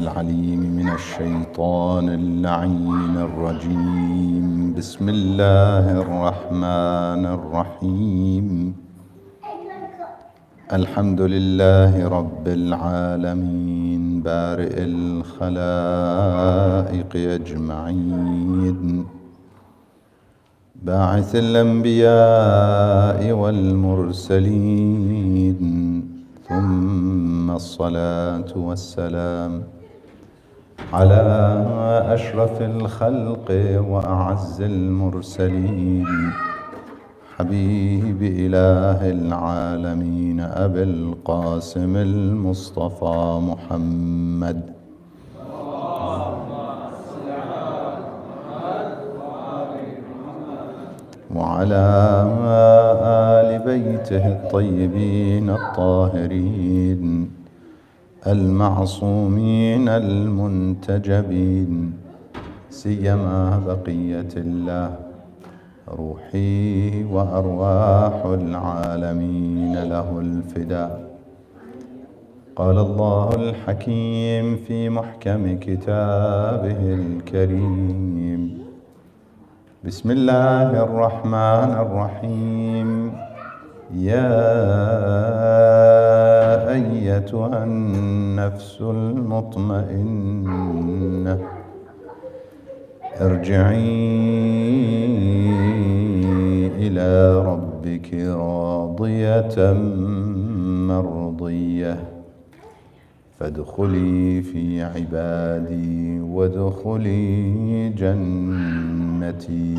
العليم من الشيطان اللعين الرجيم. بسم الله الرحمن الرحيم. الحمد لله رب العالمين بارئ الخلائق أجمعين، باعث الأنبياء والمرسلين، ثم الصلاة والسلام على أشرف الخلق وأعز المرسلين، حبيب إله العالمين أبي القاسم المصطفى محمد، وعلى آل بيته الطيبين الطاهرين المعصومين المنتجبين، سيما بقية الله روحي وأرواح العالمين له الفداء. قال الله الحكيم في محكم كتابه الكريم: بسم الله الرحمن الرحيم. يا أيتها النفس المطمئنة ارجعي إلى ربك راضية مرضية فادخلي في عبادي وادخلي جنتي.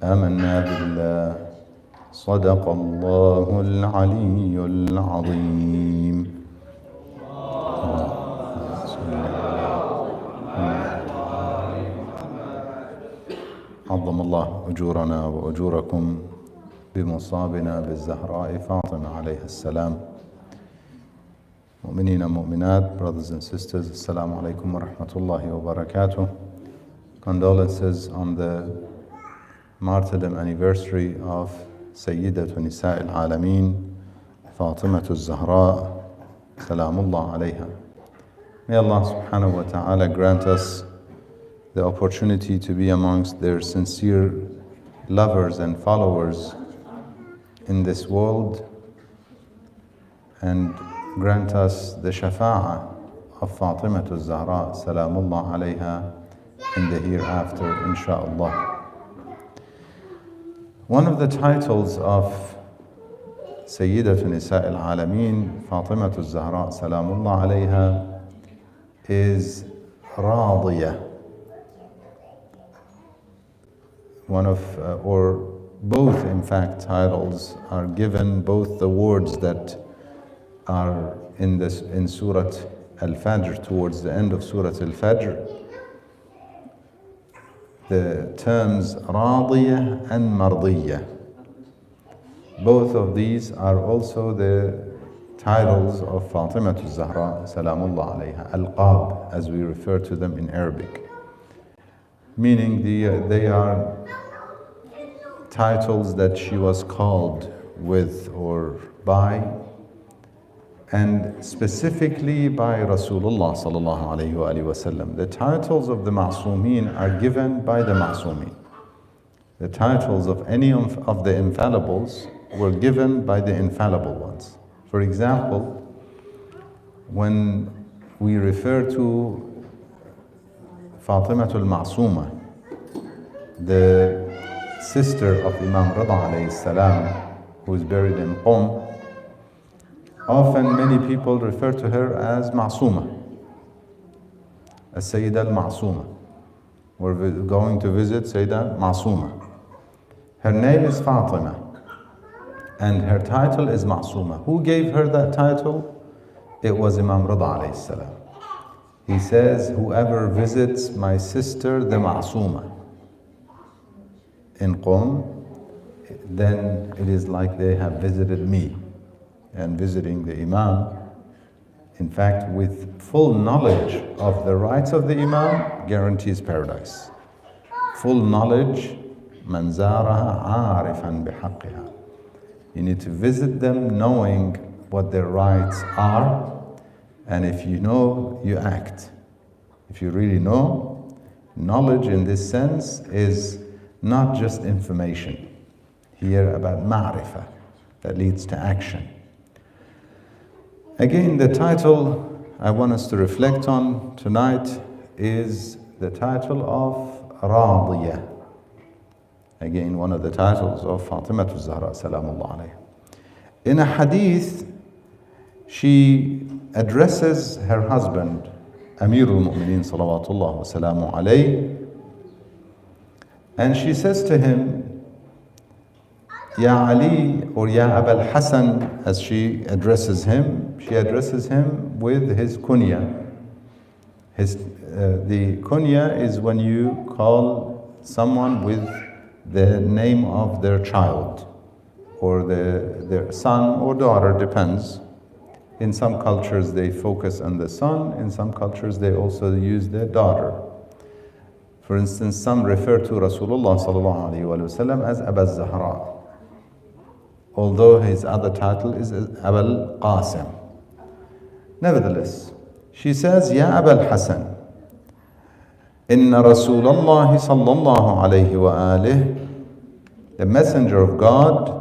آمنا بالله، صدق الله العلي العظيم. عظم الله أجورنا وأجوركم بمصابنا بالزهراء فاطمة عليها السلام. مؤمنين ومؤمنات, brothers and sisters, Assalamu alaikum wa rahmatullahi wa barakatuh. Condolences on the martyrdom anniversary of Sayyidatu Nisa al-Alameen, Fatimah al-Zahra, Salamullah alayha. May Allah subhanahu wa ta'ala grant us the opportunity to be amongst their sincere lovers and followers in this world, and grant us the shafa'ah of Fatimah al-Zahra, Salamullah alayha, in the hereafter, insha'Allah. One of the titles of Sayyidatu Nisa al-Alameen, Fatimah al-Zahra, Salamullah alayha, is Radheiah. One of, or both in fact, titles are given, both the words that are in Surah Al-Fajr, towards the end of Surah Al-Fajr, the terms Radheiah and Mardiyah. Both of these are also the titles of Fatimah al-Zahra, Salamullah alayha, Al-Qab, as we refer to them in Arabic, meaning they are titles that she was called with or by, and specifically by Rasulullah sallallahu alayhi wa sallam. The titles of the Ma'soomeen are given by the Ma'soomeen. The titles of any of the infallibles were given by the infallible ones. For example, when we refer to Fatimah al-Ma'soomah, the sister of Imam Radheiah alayhi salam, who is buried in Qom, often many people refer to her as Ma'soomah, as Sayyidah al-Ma'soomah. We're going to visit Sayyidah Ma'soomah. Her name is Fatimah, and her title is Ma'soomah. Who gave her that title? It was Imam Radheiah alayhi salam. He says, whoever visits my sister, the Ma'soomah, in Qom, then it is like they have visited me. And visiting the Imam, in fact, with full knowledge of the rights of the Imam, guarantees paradise. Full knowledge, man zaraha arifan bihaqqiha. You need to visit them knowing what their rights are And if you know, you act. If you really know, knowledge in this sense is not just information. Here about ma'rifah, that leads to action. Again, the title I want us to reflect on tonight is the title of Radheiah. Again, one of the titles of Fatimah al-Zahra, salamullah alayha. In a hadith, she addresses her husband, Amirul Mu'mineen salawatullah wa salamu alayhi, and she says to him, Ya Ali, or Ya Abul Hasan, as she addresses him with his kunya. The kunya is when you call someone with the name of their child, or their son or daughter, depends. In some cultures they focus on the son, in some cultures they also use their daughter. For instance, some refer to Rasulullah sallallahu alaihi wasallam as Abu Zahra, although his other title is Abul Qasim. Nevertheless, she says, Ya Abul Hasan, Inna Rasulullah sallallahu alayhi wa alih, the Messenger of God,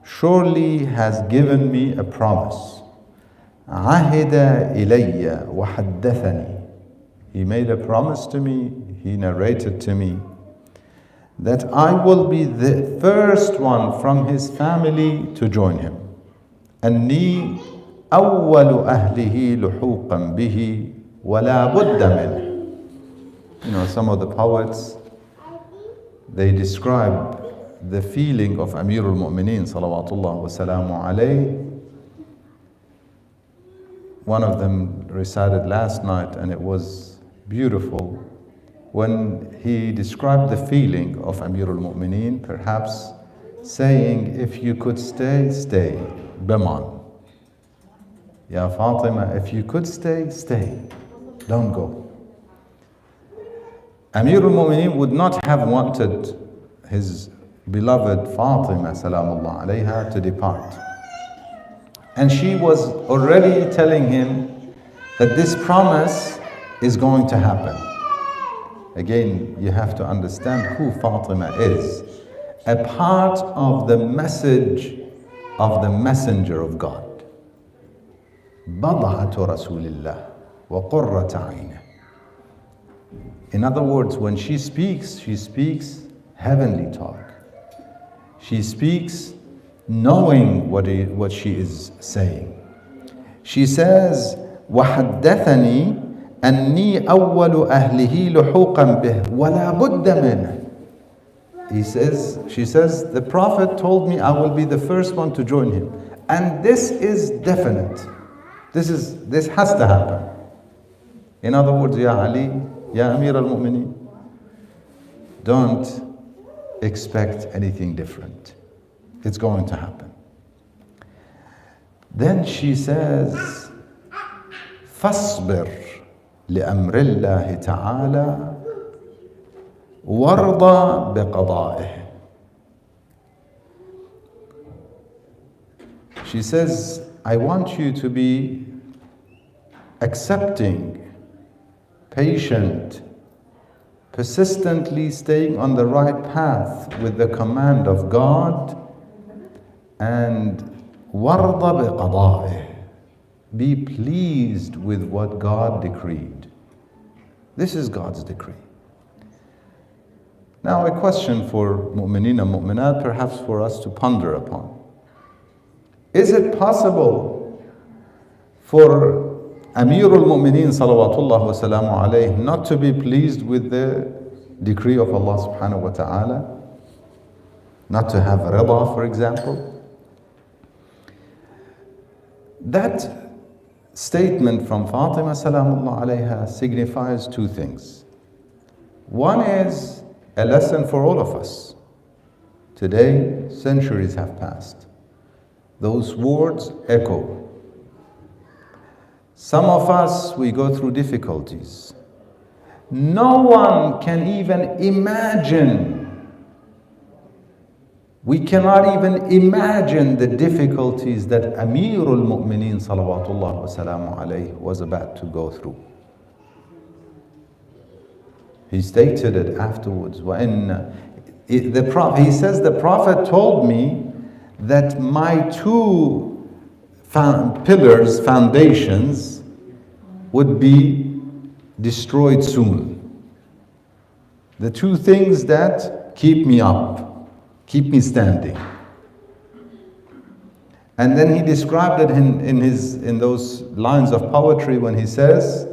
surely has given me a promise. Ahida ilayya wa haddathani. He made a promise to me, he narrated to me, that I will be the first one from his family to join him. أني أول أهله لحوقا به ولا بد منه. Some of the poets, they describe the feeling of Amirul Mu'mineen salawatullah wa salamu alayhi. One of them recited last night, and it was beautiful, when he described the feeling of Amirul Mu'mineen, perhaps saying, if you could stay, stay. Biman. Ya Fatima, if you could stay, stay. Don't go. Amirul Mu'mineen would not have wanted his beloved Fatima salamullah alayha to depart. And she was already telling him that this promise is going to happen. Again, you have to understand who Fatima is. A part of the message of the Messenger of God. بضعة رسول الله وقرة عينه. In other words, when she speaks heavenly talk. She speaks knowing what she is saying. She says, وحدثني أني أول أهله لحوقا به ولا بد منه. She says, the Prophet told me I will be the first one to join him. And this is definite. This has to happen. In other words, Ya Ali, Ya Amir al-Mu'mineen, don't expect anything different. It's going to happen. Then she says, فاصبر لأمر الله تعالى وارضى بقضائه. She says, I want you to be accepting, patient, persistently staying on the right path with the command of God, and وَارْضَ بِقَضَائِهِ. Be pleased with what God decreed. This is God's decree. Now a question for mu'mineen and mu'minat, perhaps for us to ponder upon. Is it possible for Amirul Mu'mineen salawatullah wa salamu alayhi not to be pleased with the decree of Allah subhanahu wa ta'ala? Not to have rida, for example? That statement from Fatima salamullah alayha signifies two things. One is a lesson for all of us. Today, centuries have passed. Those words echo. Some of us, we go through difficulties. No one can even imagine We cannot even imagine the difficulties that Amirul Mu'mineen salawatullah wa salamu alayhi was about to go through. He stated it afterwards. He says, the Prophet told me that my two pillars, foundations, would be destroyed soon. The two things that keep me up, keep me standing. And then he described it in those lines of poetry when he says,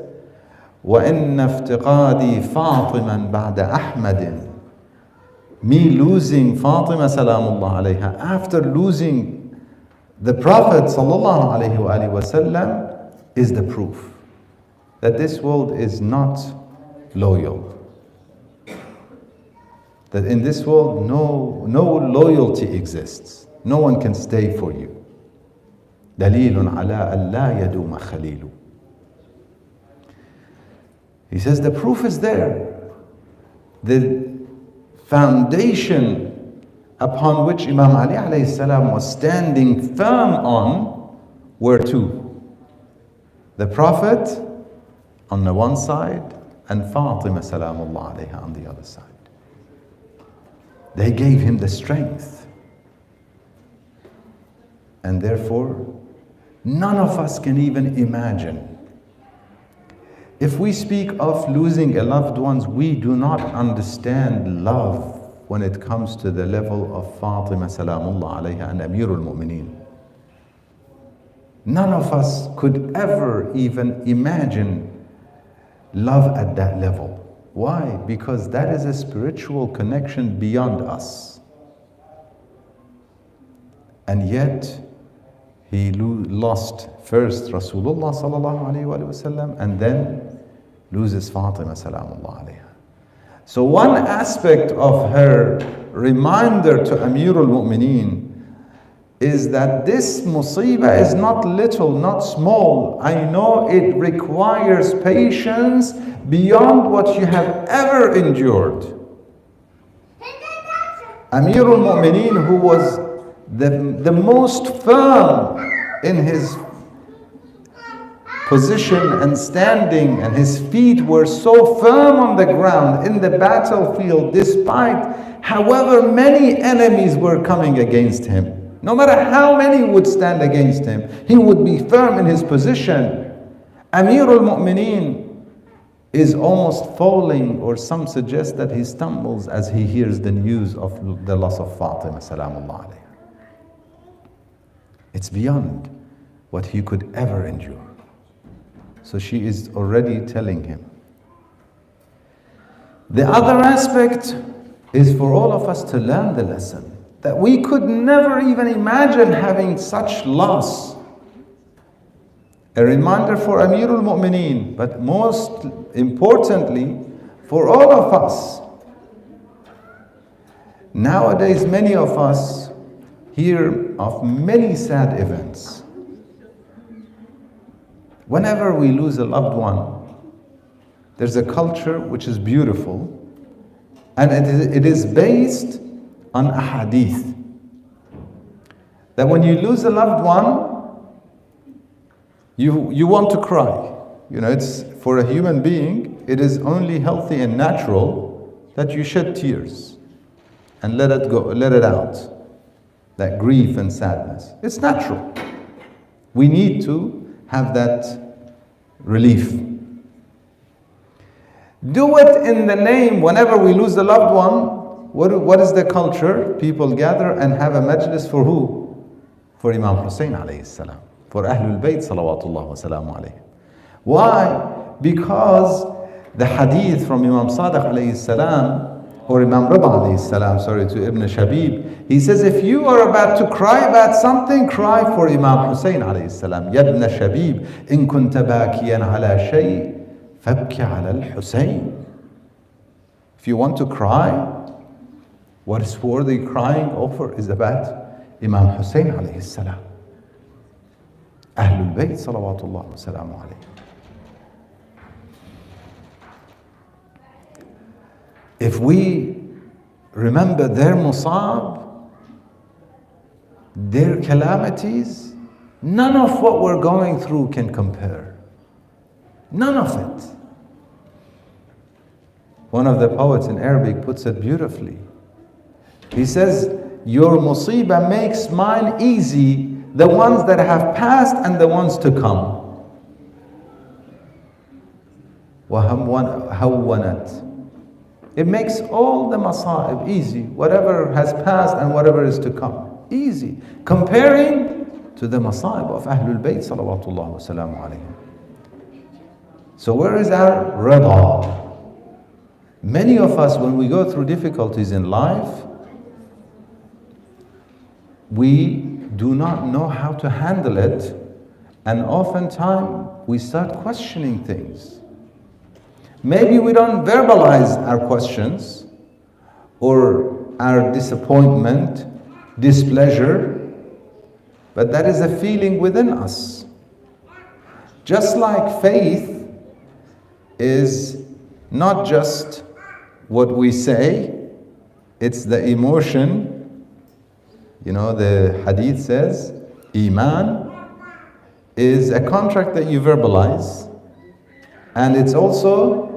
وَإِنَّ افْتِقَادِي فَاطِمًا بَعْدَ أَحْمَدٍ. Me losing Fatimah salamullah alayha after losing the Prophet sallallahu alayhi wa sallam is the proof that this world is not loyal. That in this world no loyalty exists. No one can stay for you. دليل على أن لا يدوم خليل. He says the proof is there. The foundation upon which Imam Ali alayhi salam was standing firm on were two. The Prophet on the one side and Fatimah salamullah alayha on the other side. They gave him the strength. And therefore, none of us can even imagine. If we speak of losing a loved one, we do not understand love when it comes to the level of Fatimah salamullah alayha and Amirul Mu'mineen. None of us could ever even imagine love at that level. Why? Because that is a spiritual connection beyond us. And yet, he lost first Rasulullah sallallahu alayhi wa sallam and then loses Fatimah salamullah alayha. So one aspect of her reminder to Amirul Mu'mineen is that this musibah is not little, not small. I know it requires patience beyond what you have ever endured. Amirul Mu'mineen, who was the most firm in his position and standing, and his feet were so firm on the ground in the battlefield, despite however many enemies were coming against him. No matter how many would stand against him, he would be firm in his position. Amirul Mu'mineen is almost falling, or some suggest that he stumbles as he hears the news of the loss of Fatimah salamullah alayha. It's beyond what he could ever endure. So she is already telling him. The other aspect is for all of us to learn the lesson that we could never even imagine having such loss. A reminder for Amirul Mu'mineen, but most importantly, for all of us. Nowadays, many of us hear of many sad events. Whenever we lose a loved one, there's a culture which is beautiful, and it is based on a hadith. That when you lose a loved one, you want to cry. You know, it's for a human being, it is only healthy and natural that you shed tears and let it go, let it out. That grief and sadness. It's natural. We need to have that relief. Do it in the name, whenever we lose a loved one, what is the culture? People gather and have a majlis for who? For Imam Hussein alayhi salam. For Ahlul Bayt salawatullah wa salamu alayhi. Why? Because the hadith from Imam Sadiq alayhi salam, or Imam Rida alayhi salam, to Ibn Shabib, he says, if you are about to cry about something, cry for Imam Hussein alayhi salam. Ya Ibn Shabib, in kunta bakiyan ala shay, fabki ala al-Husayn. If you want to cry, what is worthy crying over is about Imam Hussein alayhi salam. Ahlul Bayt salawatullah wa salamu alayhi. If we remember their musab, their calamities, none of what we're going through can compare. None of it. One of the poets in Arabic puts it beautifully. He says, your musibah makes mine easy, the ones that have passed and the ones to come. وَهَوَّنَتْ. It makes all the masa'ib easy, whatever has passed and whatever is to come. Easy. Comparing to the masa'ib of Ahlul Bayt salawatullah wa salamu alayhim. So where is our rida? Many of us, when we go through difficulties in life, we do not know how to handle it, and oftentimes we start questioning things. Maybe we don't verbalize our questions or our disappointment, displeasure, but that is a feeling within us. Just like faith is not just what we say, it's the emotion. You know, the hadith says, Iman is a contract that you verbalize, and it's also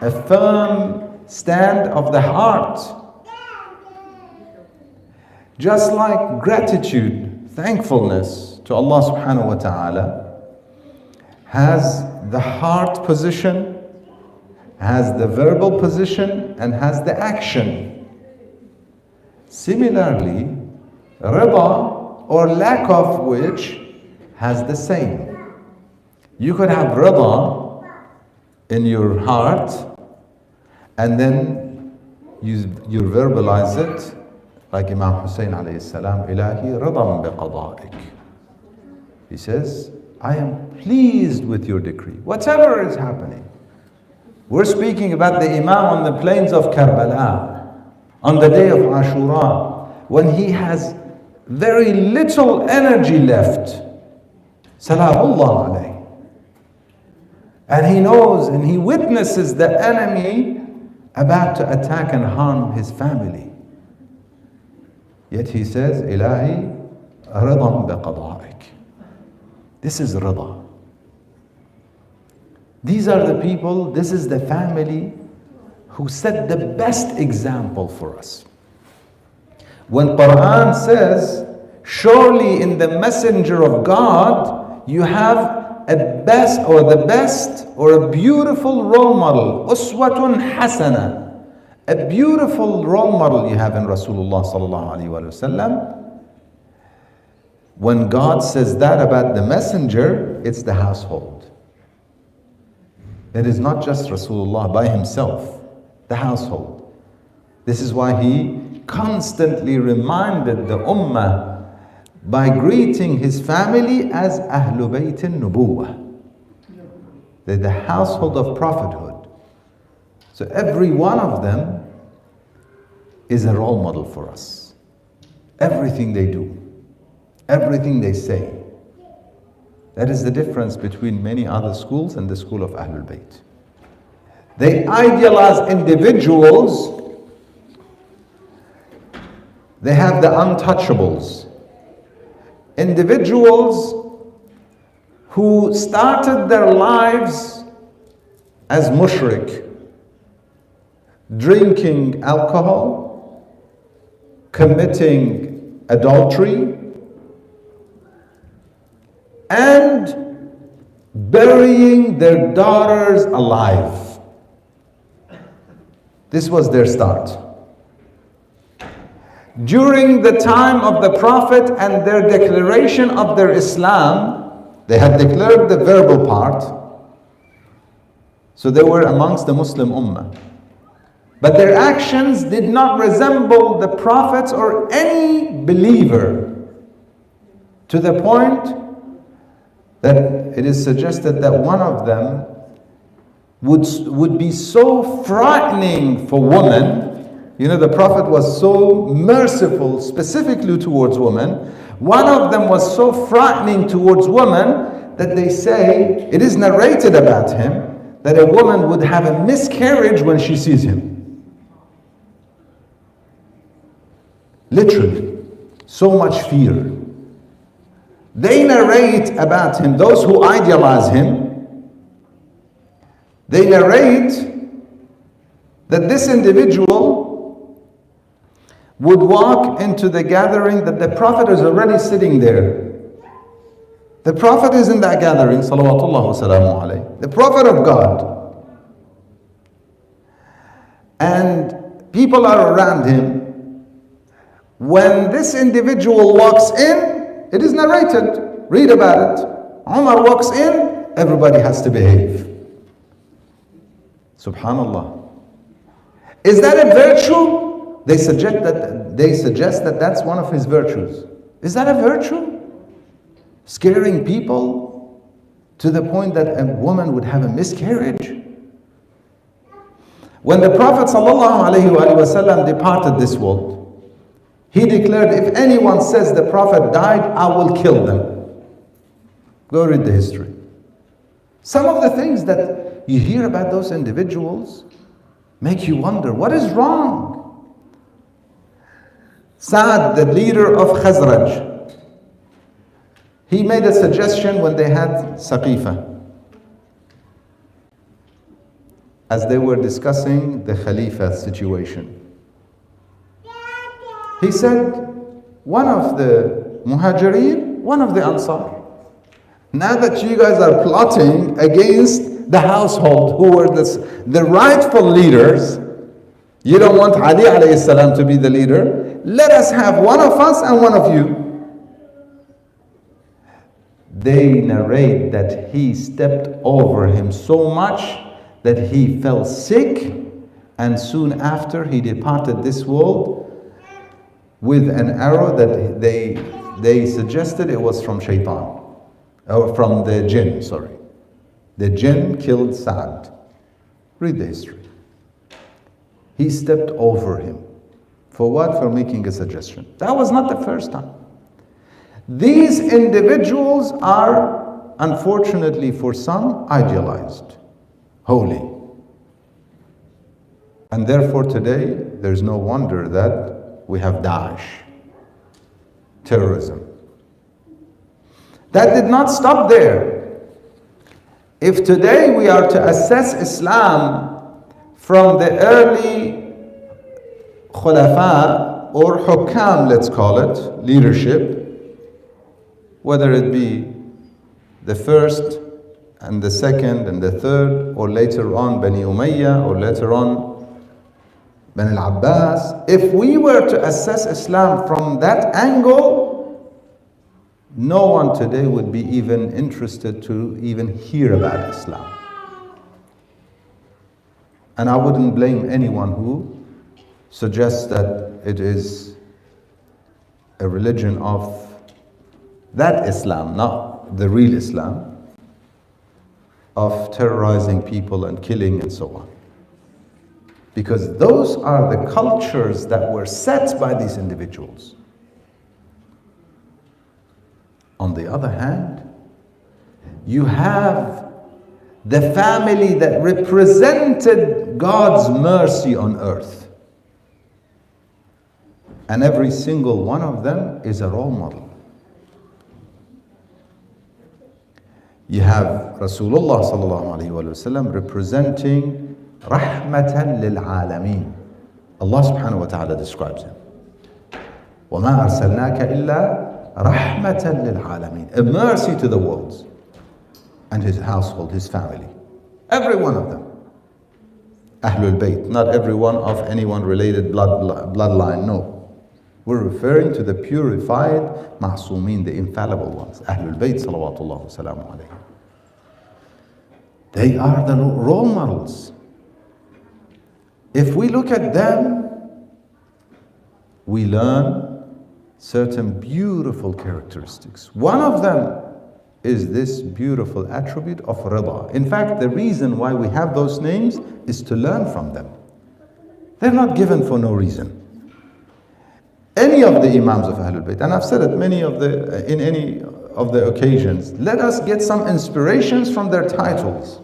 a firm stand of the heart. Just like gratitude, thankfulness to Allah subhanahu wa ta'ala has the heart position, has the verbal position, and has the action. Similarly, rida, or lack of which, has the same. You could have rida in your heart, and then you verbalize it, like Imam Hussein alayhi salam, Ilahi ridan biqada'ik. He says, I am pleased with your decree, whatever is happening. We're speaking about the Imam on the plains of Karbala, on the day of Ashura, when he has very little energy left. Salamullah alayhi. And he knows and he witnesses the enemy about to attack and harm his family. Yet he says, Ilahi ridan biqada'ik. This is rida. These are the people, this is the family who set the best example for us. When Quran says, surely in the messenger of God, you have a best or a beautiful role model, uswatun hasana, a beautiful role model you have in Rasulullah sallallahu alaihi wasallam. When God says that about the messenger, it's the household. It is not just Rasulullah by himself, the household. This is why he constantly reminded the ummah by greeting his family as Ahlul Bayt al-Nubuwah. They're the household of prophethood. So every one of them is a role model for us. Everything they do, everything they say. That is the difference between many other schools and the school of Ahlul Bayt. They idealize individuals. They have the untouchables. Individuals who started their lives as mushrik, drinking alcohol, committing adultery, and burying their daughters alive. This was their start. During the time of the Prophet and their declaration of their Islam, they had declared the verbal part, so they were amongst the Muslim Ummah. But their actions did not resemble the Prophets or any believer, to the point that it is suggested that one of them would be so frightening for women. You know, the Prophet was so merciful specifically towards women. One of them was so frightening towards women that they say, it is narrated about him, that a woman would have a miscarriage when she sees him. Literally, so much fear. They narrate about him, those who idealize him, they narrate that this individual would walk into the gathering that the Prophet is already sitting there. The Prophet is in that gathering, salawatullah wa salamu alayhi, the Prophet of God. And people are around him. When this individual walks in, it is narrated, read about it. Umar walks in, everybody has to behave. Subhanallah. Is that a virtue? They suggest that that's one of his virtues. Is that a virtue? Scaring people to the point that a woman would have a miscarriage? When the Prophet ﷺ departed this world, he declared, if anyone says the Prophet died, I will kill them. Go read the history. Some of the things that you hear about those individuals make you wonder, what is wrong? Sa'd, the leader of Khazraj, he made a suggestion when they had Saqifa. As they were discussing the Khalifa situation. He said, one of the Muhajirin, one of the Ansar. Now that you guys are plotting against the household who were the rightful leaders, you don't want Ali alayhi salam to be the leader, let us have one of us and one of you. They narrate that he stepped over him so much that he fell sick, and soon after he departed this world with an arrow that they suggested it was from shaitan, or from the jinn, sorry. The jinn killed Sa'd. Read the history. He stepped over him. For what? For making a suggestion. That was not the first time. These individuals are, unfortunately for some, idealized, holy. And therefore today, there's no wonder that we have Daesh, terrorism. That did not stop there. If today we are to assess Islam from the early khulafa or hukam, let's call it, leadership, whether it be the first and the second and the third, or later on Bani Umayyah, or later on Bani al-Abbas, if we were to assess Islam from that angle, no one today would be even interested to even hear about Islam. And I wouldn't blame anyone who suggests that it is a religion of that Islam, not the real Islam, of terrorizing people and killing and so on. Because those are the cultures that were set by these individuals. On the other hand, you have the family that represented God's mercy on earth. And every single one of them is a role model. You have Rasulullah sallallahu alayhi wa sallam representing rahmatan lil alameen. Allah subhanahu wa ta'ala describes him. وَمَا أَرْسَلْنَاكَ إِلَّا رَحْمَةً لِلْعَالَمِينَ. A mercy to the worlds. And his household, his family. Every one of them. Ahlul Bayt. Not every one of anyone related bloodline, no. We're referring to the purified ma'sumin, the infallible ones. Ahlul Bayt salawatullah wa salamu alayhim. They are the role models. If we look at them, we learn certain beautiful characteristics. One of them is this beautiful attribute of Rida. In fact, the reason why we have those names is to learn from them. They're not given for no reason. Any of the Imams of Ahlul Bayt, and I've said it in any of the occasions, let us get some inspirations from their titles.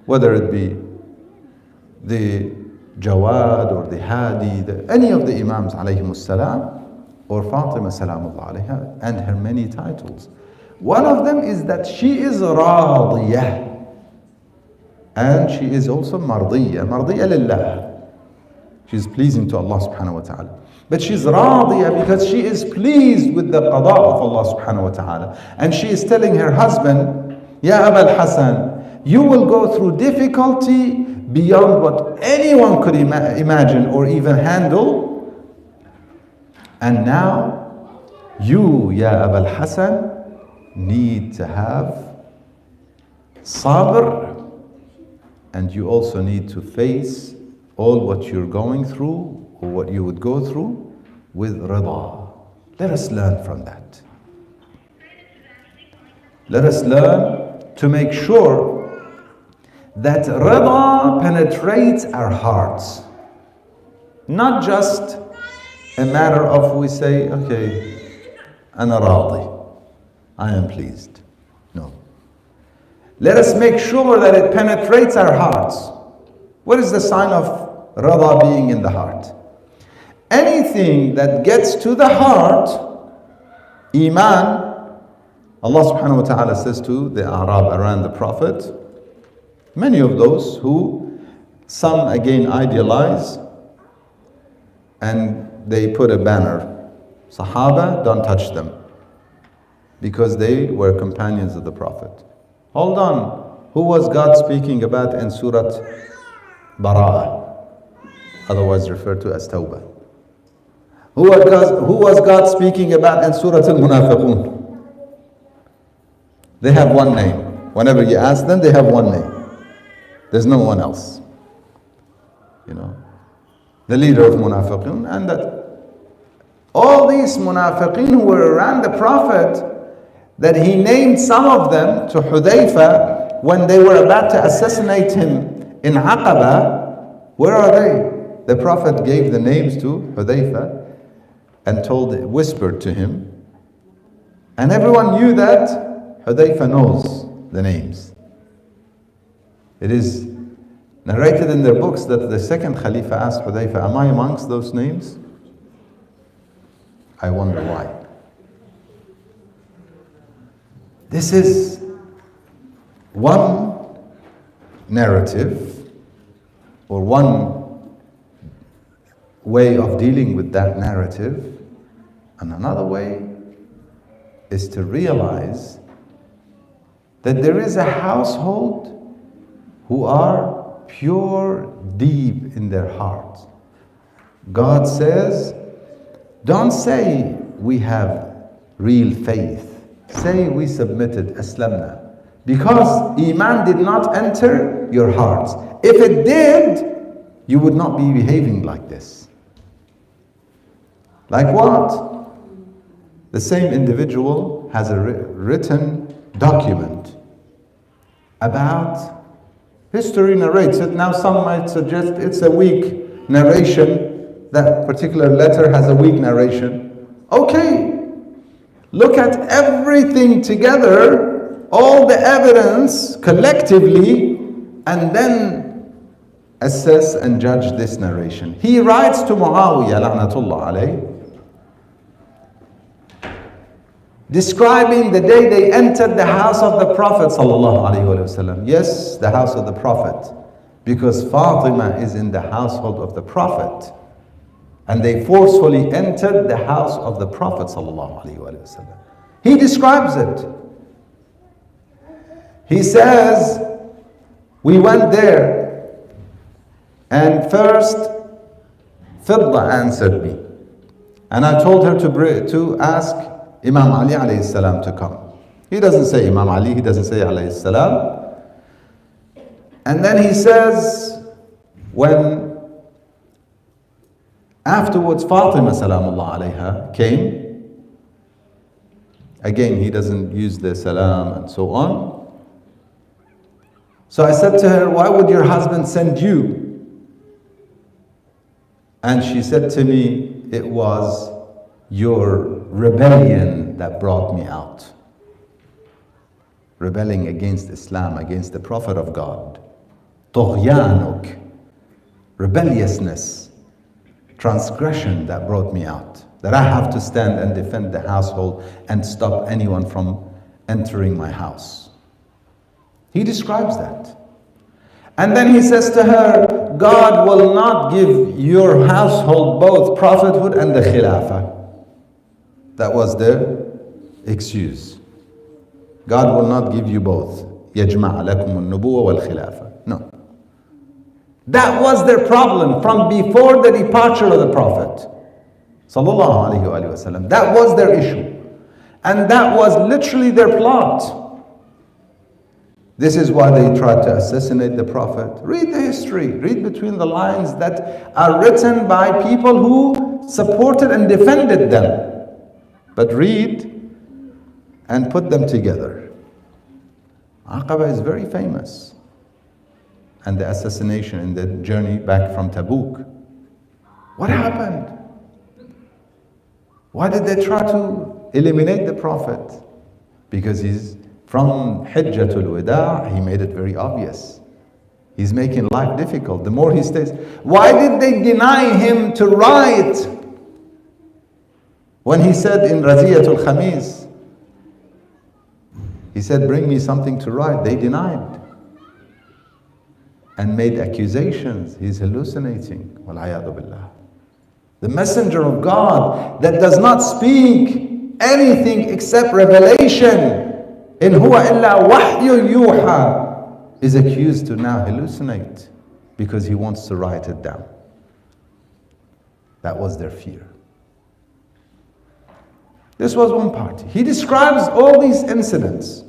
Whether it be the Jawad or the Hadi, any of the Imams alayhimus salam, or Fatimah salamullah alayha, and her many titles. One of them is that she is Radheiah, and she is also Mardyah lillah. She's pleasing to Allah subhanahu wa ta'ala. But she's Radheiah because she is pleased with the qada of Allah subhanahu wa ta'ala. And she is telling her husband, Ya Abul Hasan, you will go through difficulty beyond what anyone could imagine or even handle. And now, you, Ya Abul Hasan, need to have sabr, and you also need to face all what you're going through, or what you would go through, with rida. Let us learn from that. Let us learn to make sure that rida penetrates our hearts. Not just a matter of we say, okay, ana radi, I am pleased. No. Let us make sure that it penetrates our hearts. What is the sign of rida being in the heart? Anything that gets to the heart, iman, Allah subhanahu wa ta'ala says to the Arab around the Prophet, many of those who some again idealize and they put a banner, Sahaba, don't touch them, because they were companions of the Prophet. Hold on, who was God speaking about in Surah Bara'ah, otherwise referred to as Tawbah? Who was God speaking about in Surah Al-Munafiqun? They have one name. Whenever you ask them, they have one name. There's no one else. You know, the leader of Munafiqun, and that all these Munafiqin who were around the Prophet, that he named some of them to Hudayfa when they were about to assassinate him in Aqaba. Where are they? The Prophet gave the names to Hudayfa and whispered to him. And everyone knew that Hudayfa knows the names. It is narrated in their books that the second Khalifa asked Hudayfa, am I amongst those names? I wonder why. This is one narrative, or one way of dealing with that narrative. And another way is to realize that there is a household who are pure, deep in their hearts. God says, don't say we have real faith. Say we submitted, aslamna. Because Iman did not enter your hearts. If it did, you would not be behaving like this. Like what? The same individual has a written document about history, narrates it. Now some might suggest it's a weak narration. That particular letter has a weak narration. Okay, look at everything together, all the evidence collectively, and then assess and judge this narration. He writes to Muawiyah, la'natullah alayh, describing the day they entered the house of the Prophet sallallahu alaihi wasallam. Yes, the house of the Prophet, because Fatimah is in the household of the Prophet, and they forcefully entered the house of the Prophet sallallahu alaihi wasallam. He describes it. He says, we went there, and first Fidda answered me, and I told her to ask Imam Ali alayhi salam to come. He doesn't say Imam Ali, he doesn't say alayhi salam. And then he says, when afterwards Fatimah salamullah alayha came, again he doesn't use the salam and so on. So I said to her, why would your husband send you? And she said to me, it was your rebellion that brought me out. Rebelling against Islam, against the Prophet of God. Tughyanuk, rebelliousness, transgression that brought me out. that I have to stand and defend the household and stop anyone from entering my house. He describes that. And then he says to her, God will not give your household both prophethood and the khilafah. That was their excuse. God will not give you both. يَجْمَعَ لَكُمُ النُّبُوَّةَ وَالْخِلَافَةَ. No. That was their problem from before the departure of the Prophet. Sallallahu alayhi wa sallam. That was their issue. And that was literally their plot. This is why they tried to assassinate the Prophet. Read the history. Read between the lines that are written by people who supported and defended them. But read and put them together. Aqaba is very famous. And the assassination in the journey back from Tabuk. What happened? Why did they try to eliminate the Prophet? Because he's from Hijjatul Wada, he made it very obvious. He's making life difficult. The more he stays. Why did they deny him to write? When he said in Raziyatul Khamis, he said, bring me something to write. They denied. And made accusations. He's hallucinating. Wal-'ayadu billah. The messenger of God that does not speak anything except revelation, in huwa illa wahyu yuha, is accused to now hallucinate because he wants to write it down. That was their fear. This was one party. He describes all these incidents.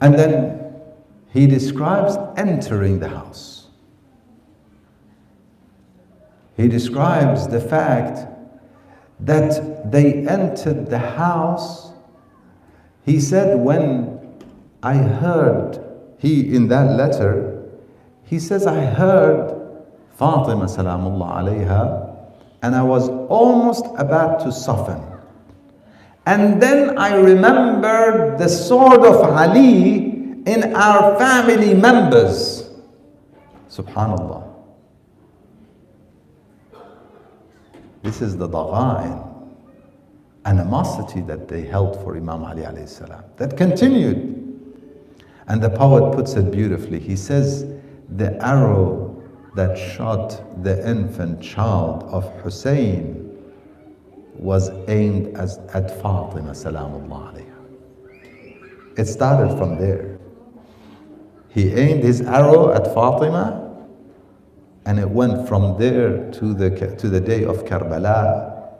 And then he describes entering the house. He describes the fact that they entered the house. He said, when I heard, in that letter, he says, I heard Fatimah salamullah alayha, and I was almost about to soften. And then I remembered the sword of Ali in our family members. Subhanallah. This is the dagha'in, animosity that they held for Imam Ali alayhi salam. That continued. And the poet puts it beautifully. He says, the arrow that shot the infant child of Hussein was aimed at Fatimah salamullah alayha. It started from there. He aimed his arrow at Fatimah, and it went from there to the day of Karbala,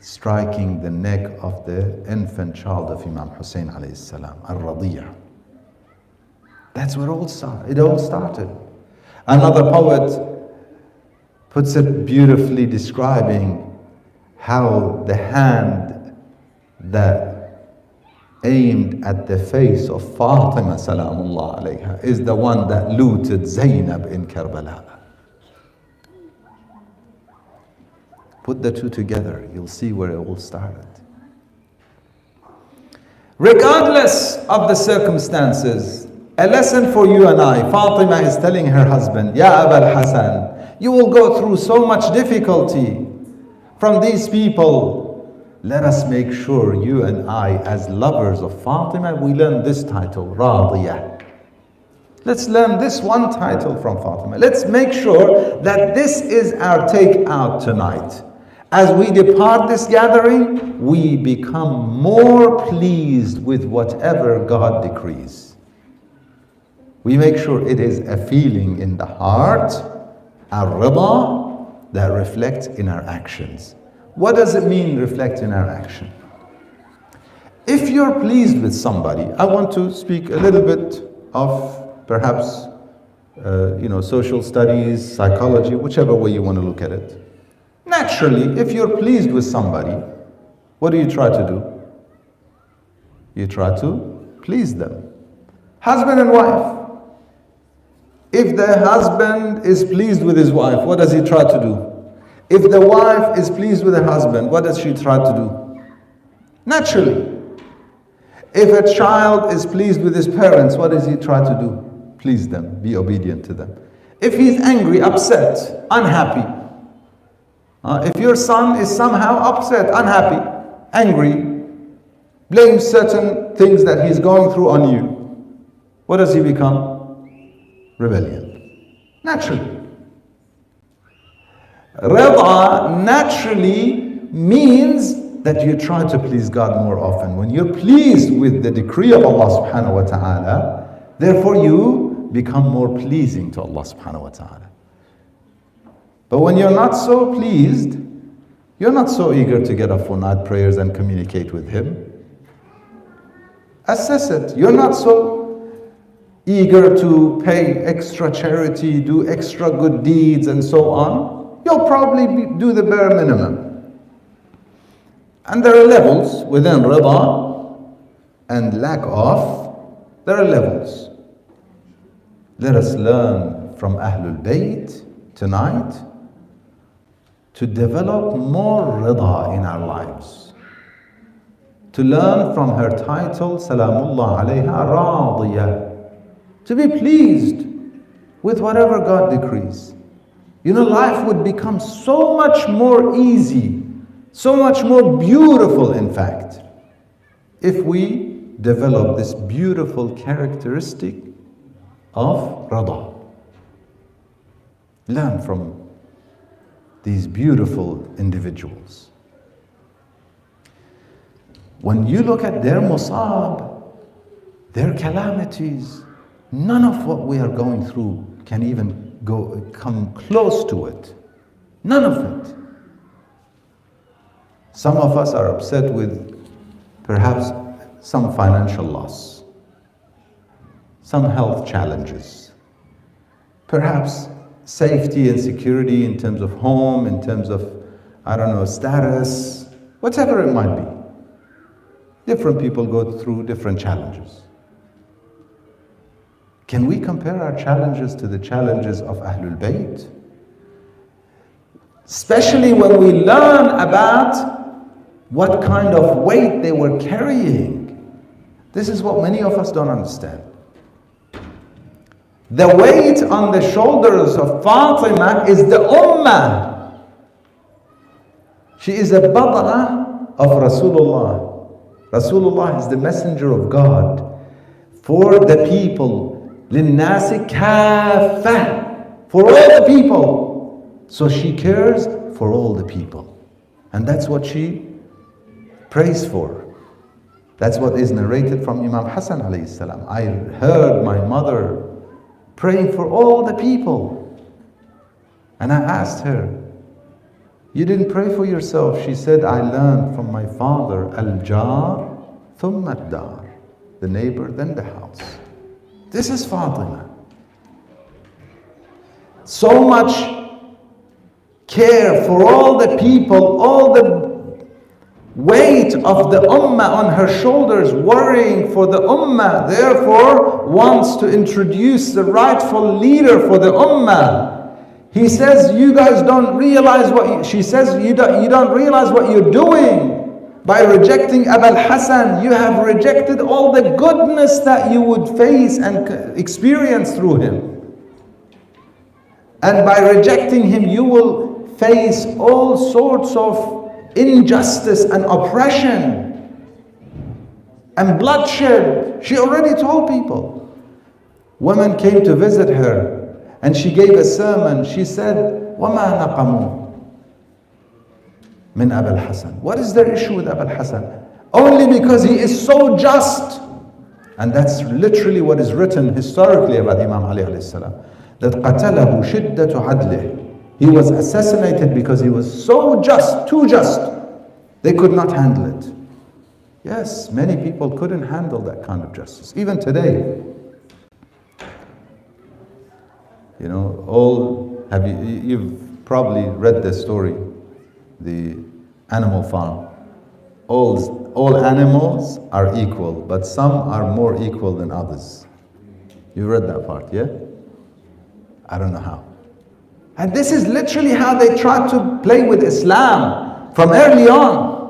striking the neck of the infant child of Imam Hussein alayhi salam, Radheiah. That's where it all started. Another poet puts it beautifully, describing how the hand that aimed at the face of Fatimah salamullah alayha is the one that looted Zainab in Karbala. Put the two together, you'll see where it all started. Regardless of the circumstances, a lesson for you and I. Fatima is telling her husband, Ya Abul Hasan, you will go through so much difficulty from these people. Let us make sure you and I, as lovers of Fatima, we learn this title, Radheiah. Let's learn this one title from Fatima. Let's make sure that this is our takeout tonight. As we depart this gathering, we become more pleased with whatever God decrees. We make sure it is a feeling in the heart, ar-rida, that reflects in our actions. What does it mean, reflect in our action? If you're pleased with somebody, I want to speak a little bit of perhaps social studies, psychology, whichever way you want to look at it. Naturally, if you're pleased with somebody, what do you try to do? You try to please them. Husband and wife. If the husband is pleased with his wife, what does he try to do? If the wife is pleased with her husband, what does she try to do? Naturally. If a child is pleased with his parents, what does he try to do? Please them, be obedient to them. If he's angry, upset, unhappy, If your son is somehow upset, unhappy, angry, blames certain things that he's going through on you, what does he become? Rebellion. Naturally. Rida naturally means that you try to please God more often. When you're pleased with the decree of Allah subhanahu wa ta'ala, therefore you become more pleasing to Allah subhanahu wa ta'ala. But when you're not so pleased, you're not so eager to get up for night prayers and communicate with Him. Assess it. You're not so eager to pay extra charity, do extra good deeds and so on. You'll probably do the bare minimum. And there are levels within rida and lack of. There are levels. Let us learn from Ahlul Bayt tonight to develop more rida in our lives. To learn from her title, Salamullah alayha Radheiah. To be pleased with whatever God decrees. You know, life would become so much more easy, so much more beautiful, in fact, if we develop this beautiful characteristic of rida. Learn from these beautiful individuals. When you look at their musab, their calamities, none of what we are going through can even come close to it. None of it. Some of us are upset with perhaps some financial loss, some health challenges, perhaps safety and security in terms of home, in terms of, I don't know, status, whatever it might be. Different people go through different challenges. Can we compare our challenges to the challenges of Ahlul Bayt? Especially when we learn about what kind of weight they were carrying. This is what many of us don't understand. The weight on the shoulders of Fatimah is the ummah. She is a bad'ah of Rasulullah. Rasulullah is the messenger of God for the people. لِلنَّاسِ كَافَّةً, for all the people. So she cares for all the people. And that's what she prays for. That's what is narrated from Imam Hassan alayhi salam. I heard my mother praying for all the people. And I asked her, you didn't pray for yourself? She said, I learned from my father, al-jar thumma ad-dar, the neighbor, then the house. This is Fatimah. So much care for all the people, all the weight of the ummah on her shoulders, worrying for the ummah, therefore wants to introduce the rightful leader for the ummah. He says, you guys don't realize what, she says, you don't realize what you're doing. By rejecting Abul Hassan, you have rejected all the goodness that you would face and experience through him. And by rejecting him, you will face all sorts of injustice and oppression and bloodshed. She already told people. Women came to visit her and she gave a sermon. She said, وَمَا نَقَمُوا min Abul Hassan. What is their issue with Abul Hassan? Only because he is so just. And that's literally what is written historically about Imam Ali alayhi salam. That قَتَلَهُ شِدَّةُ عَدْلِهِ. He was assassinated because he was so just, too just. They could not handle it. Yes, many people couldn't handle that kind of justice. Even today. You know, you've probably read this story, the animal farm. All animals are equal, but some are more equal than others. You read that part, yeah? I don't know how. And this is literally how they tried to play with Islam from early on.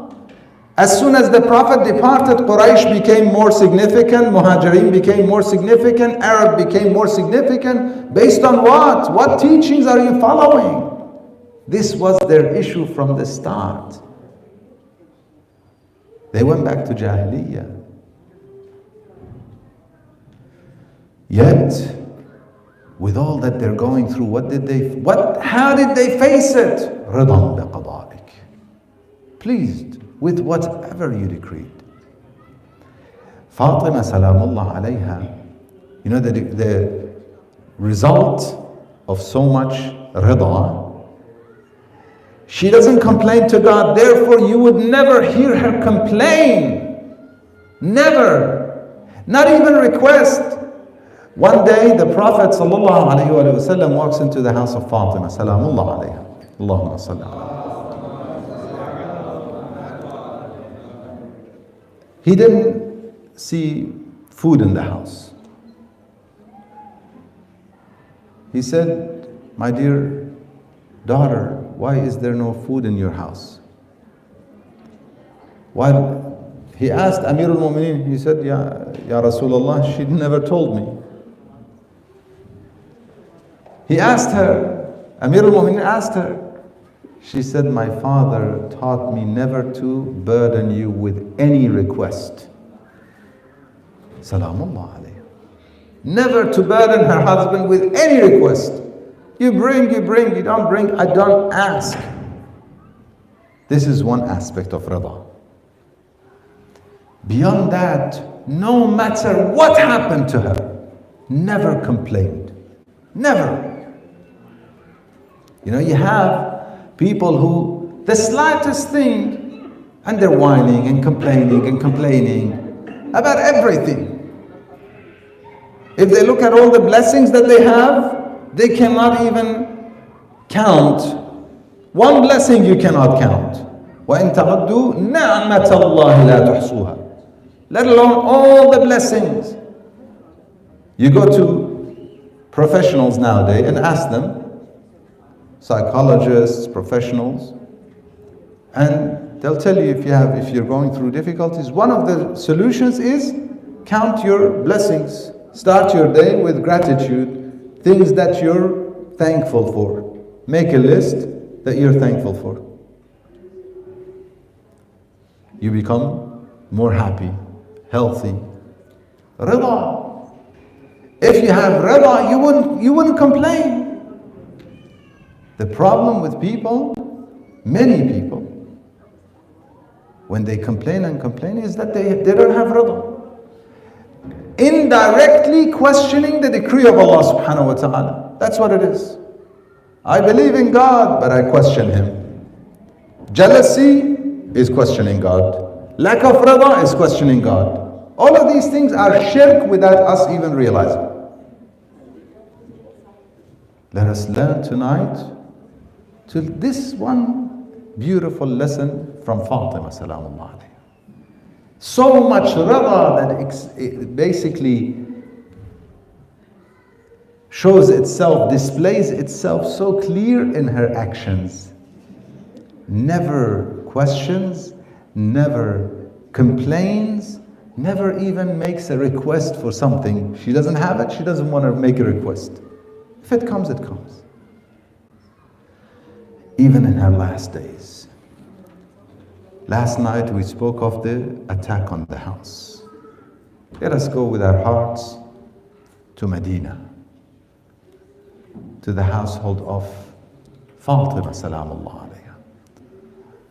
As soon as the Prophet departed, Quraysh became more significant, Muhajirin became more significant, Arab became more significant. Based on what? What teachings are you following? This was their issue from the start. They went back to Jahiliyyah. Yet, with all that they're going through, how did they face it? رِضًا بِقَضَائِكَ. Pleased with whatever you decreed. Fatimah salamullah alayha, you know the result of so much rida, she doesn't complain to God, therefore you would never hear her complain. Never. Not even request. One day the Prophet sallallahu alayhi wa sallam walks into the house of Fatimah salamullah alayha. Allahumma salli alayha. He didn't see food in the house. He said, my dear daughter, why is there no food in your house? Why? He asked Amir al-Mu'mineen, he said, Ya Rasulullah, she never told me. He asked her, Amir al-Mu'mineen asked her, she said, my father taught me never to burden you with any request. Salamullah alayhi. Never to burden her husband with any request. You bring, you don't bring, I don't ask. This is one aspect of rida. Beyond that, no matter what happened to her, never complained. Never. You know, you have people who, the slightest thing, and they're whining and complaining about everything. If they look at all the blessings that they have, they cannot even count. One blessing you cannot count. وَإِن تَعُدُّوا نِعْمَةَ اللَّهِ لَا تُحْصُوهَا. Let alone all the blessings. You go to professionals nowadays and ask them, psychologists, professionals, and they'll tell you if you're going through difficulties, one of the solutions is count your blessings. Start your day with gratitude, things that you're thankful for. Make a list that you're thankful for. You become more happy, healthy. Rida. If you have rida, you wouldn't complain. The problem with people, many people, when they complain is that they don't have rida. Indirectly questioning the decree of Allah subhanahu wa ta'ala. That's what it is. I believe in God, but I question Him. Jealousy is questioning God. Lack of rida is questioning God. All of these things are shirk without us even realizing. Let us learn tonight to this one beautiful lesson from Fatimah salamullah alayha. So much rida that it basically shows itself, displays itself so clear in her actions. Never questions, never complains, never even makes a request for something. She doesn't have it, she doesn't want to make a request. If it comes, it comes. Even in her last days. Last night we spoke of the attack on the house. Let us go with our hearts to Medina, to the household of Fatimah salamullah alayha.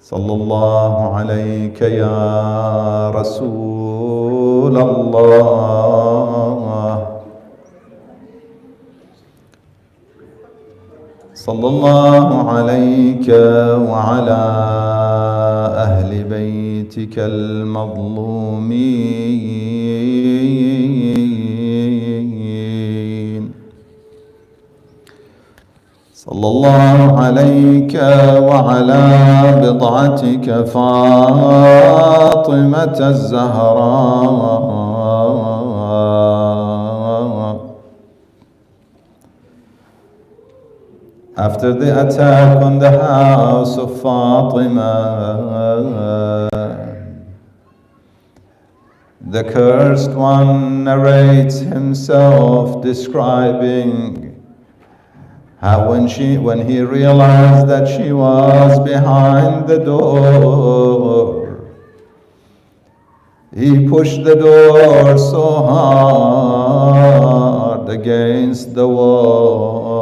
Sallallahu alayka ya Rasul Allah. Sallallahu alayka wa ala ahli baytika al-madlumin. Sallallahu alayka wa ala bid'atika Fatimah az-Zahra. After the attack on the house of Fatimah, the cursed one narrates himself describing When he realized that she was behind the door, he pushed the door so hard against the wall.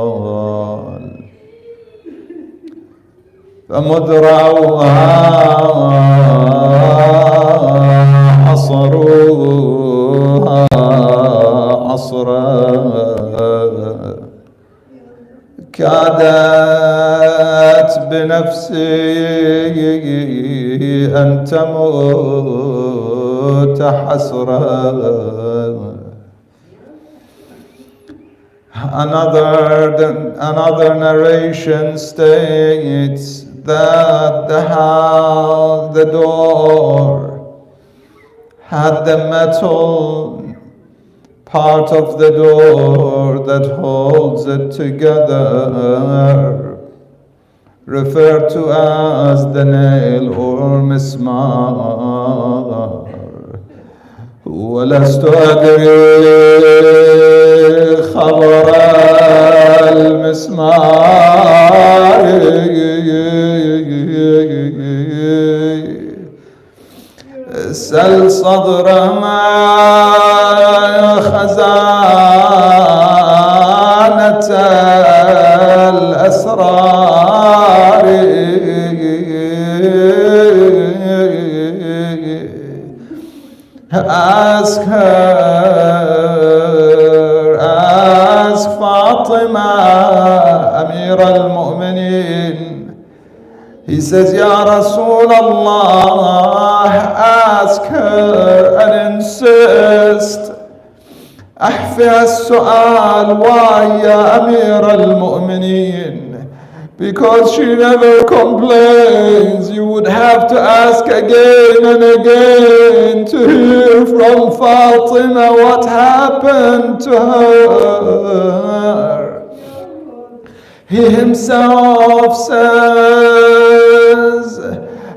فمذ رأوها حصروها حصرا كادت بنفسي أن تموت حسرا. Another narration states that the door had the metal part of the door that holds it together, referred to as the nail or mismar. ولست أدري خبر المسمار سل صدر ما خزانة الأسرار ask Fatimah, Amir al-Mu'mineen. He says, Ya Rasulullah, ask her and insist. أحفظ السؤال, why ya Amir al-Mu'mineen? Because she never complains. You would have to ask again and again to hear from Fatimah what happened to her. He himself says,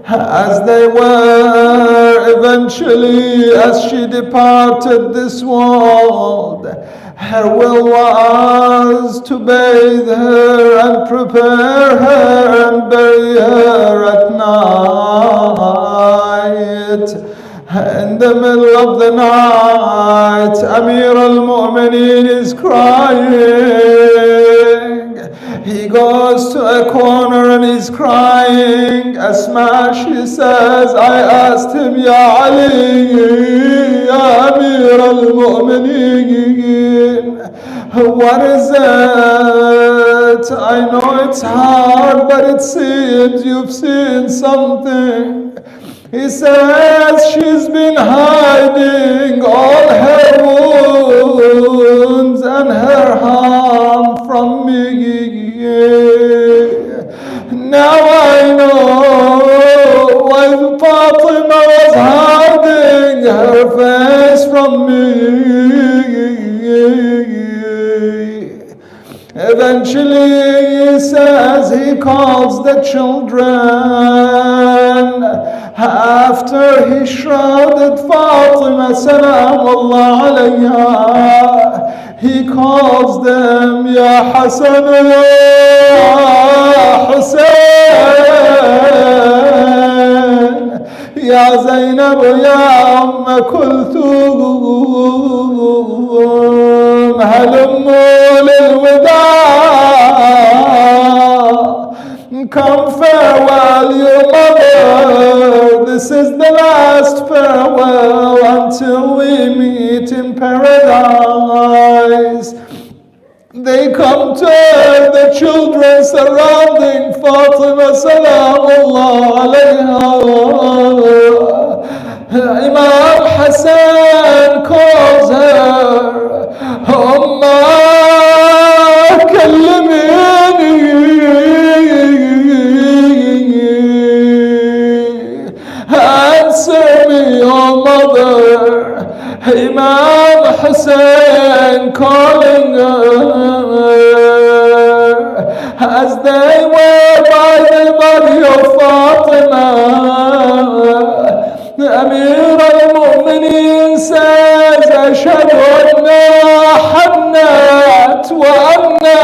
as they were eventually, as she departed this world, her will was to bathe her and prepare her and bury her at night. In the middle of the night, Amir al-Mu'mineen is crying. He goes to a corner and he's crying. Asma, she says, I asked him, Ya Ali, Ya Amir al-Mu'mineen, what is it? I know it's hard, but it seems you've seen something. He says she's been hiding all her wounds and her harm from me. Now I know why Fatimah was hiding her face from me. Eventually he says he calls the children. After he shrouded Fatimah salamullah alayha, he calls them Ya Hasan Ya Hussein, Ya Zainab Ya Umm Kulthum, halummu lilwida. Come farewell your mother, this is the last farewell until we meet in paradise. They come to her, the children surrounding Fatimah salamullah alayha. Imam Hassan calls her, Ummah kallimini, answer me, your mother. Imam Hussein calling her. As they were by the body of Fatimah, Amir al-Mu'mineen says, Ashhadu anna hannat wa anna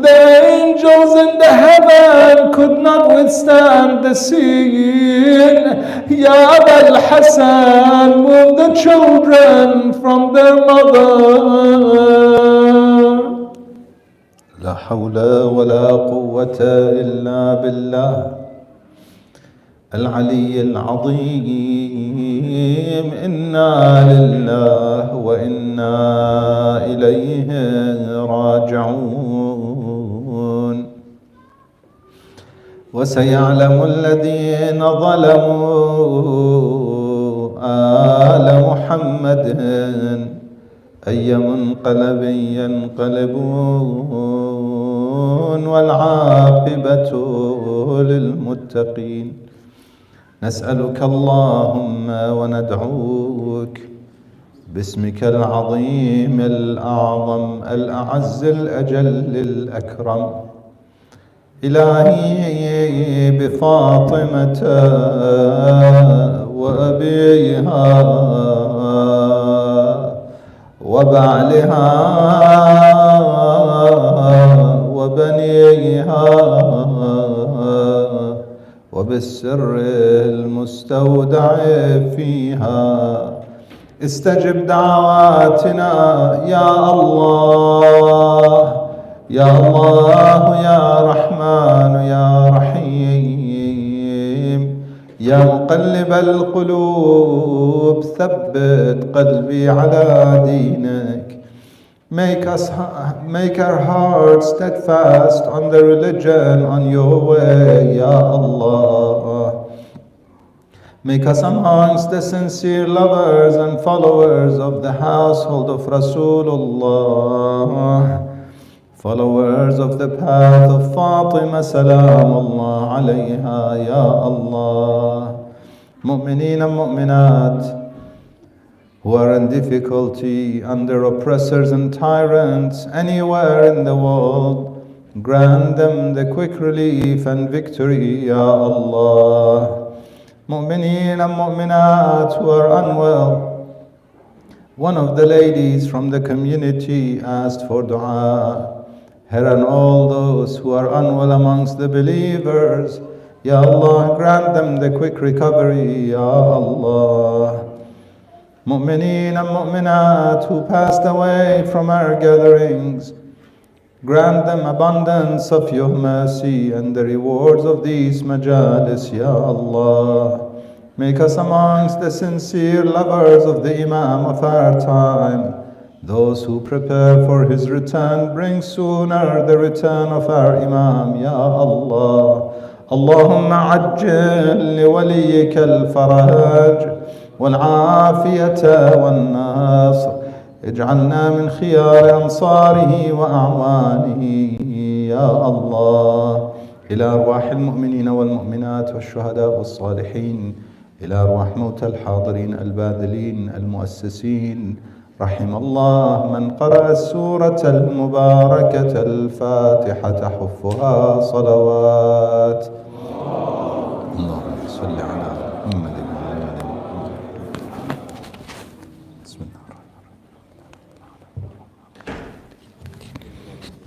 The angels in the heaven could not withstand the scene. Ya Abul Hassan, move the children from their mother. لا حول ولا قوة إلا بالله العلي العظيم. إنا لله وإنا إليه راجعون. وسيعلم الذين ظلموا آل محمد أي منقلب ينقلبون والعاقبة للمتقين. نسألك اللهم وندعوك باسمك العظيم الأعظم الأعز الأجل الأكرم. إلهي بفاطمة وأبيها وبعلها وبنيها وبالسر المستودع فيها استجب دعواتنا يا الله يا الله يا رحمن يا رحيم يا مقلب القلوب ثبت قلبي على دينك. Make our hearts steadfast on the religion, on your way, Ya Allah. Make us amongst the sincere lovers and followers of the household of Rasulullah, followers of the path of Fatimah Salamullah alayha, Ya Allah. Mu'mineen and mu'minat who are in difficulty under oppressors and tyrants anywhere in the world, grant them the quick relief and victory, Ya Allah. Mu'mineen and mu'minat who are unwell, one of the ladies from the community asked for dua. Her and all those who are unwell amongst the believers, Ya Allah, grant them the quick recovery, Ya Allah. Mu'mineen and mu'minat who passed away from our gatherings, grant them abundance of your mercy and the rewards of these majalis, Ya Allah. Make us amongst the sincere lovers of the Imam of our time, those who prepare for his return. Bring sooner the return of our Imam, Ya Allah. Allahumma ajjil li waliyika al-faraj والعافية والنصر. اجعلنا من خيار أنصاره وأعوانه يا الله. إلى أرواح المؤمنين والمؤمنات والشهداء والصالحين، إلى أرواح موتى الحاضرين الباذلين المؤسسين. رحم الله من قرأ السورة المباركة الفاتحة تحفها صلوات. اللهم صل على محمد.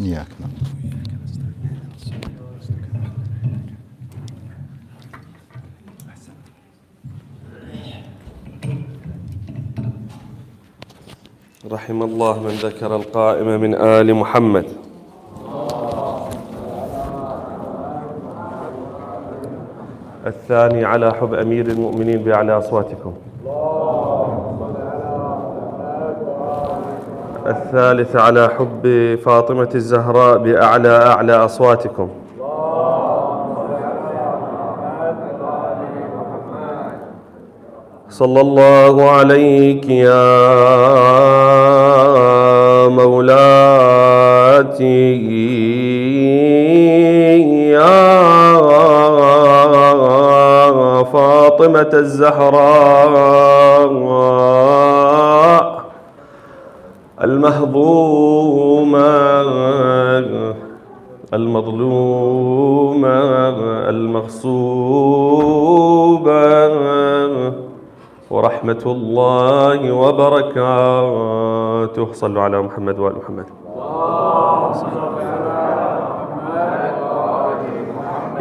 إياك نعبد وإياك نستعين. رحم الله من ذكر القائم من آل محمد. الثاني على حب أمير المؤمنين بأعلى أصواتكم. الثالث على حب فاطمة الزهراء بأعلى أصواتكم. صلى الله عليك يا مولاتي يا فاطمة الزهراء المهضومة المظلومة المغصوبة، ورحمة الله وبركاته. صلوا على محمد وآل محمد.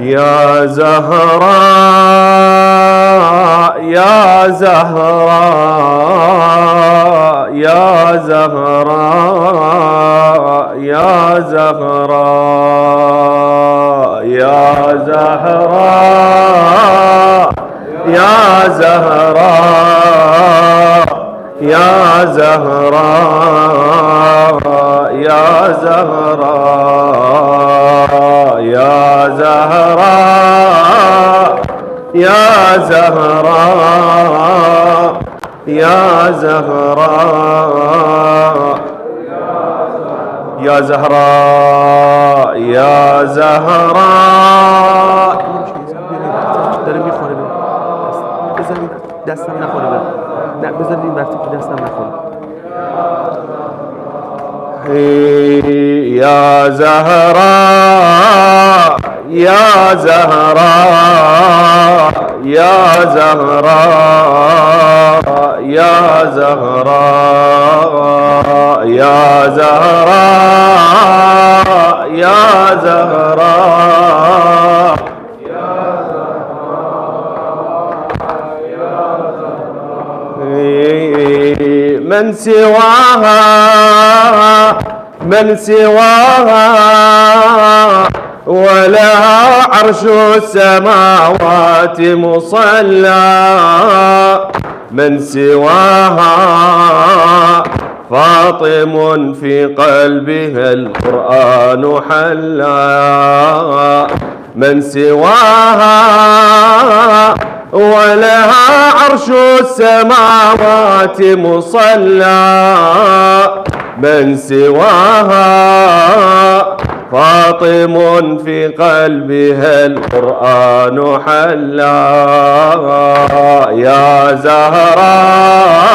يا زهراء يا زهراء يا زهراء يا زهراء يا زهراء يا زهراء يا زهراء يا زهراء يا زهراء يا زهراء يا زهراء يا زهراء يا زهراء داره میخوره بزنید دستم نخوره نه بزنید وقتی که دستم نخوره يا زهراء يا زهراء يا زهراء يا زهراء يا زهراء يا زهراء من سواها من سواها ولها عرش السماوات مصلى من سواها فاطم في قلبها القرآن حلا من سواها ولها عرش السماوات مصلى من سواها فاطم في قلبها القرآن حلا يا زهراء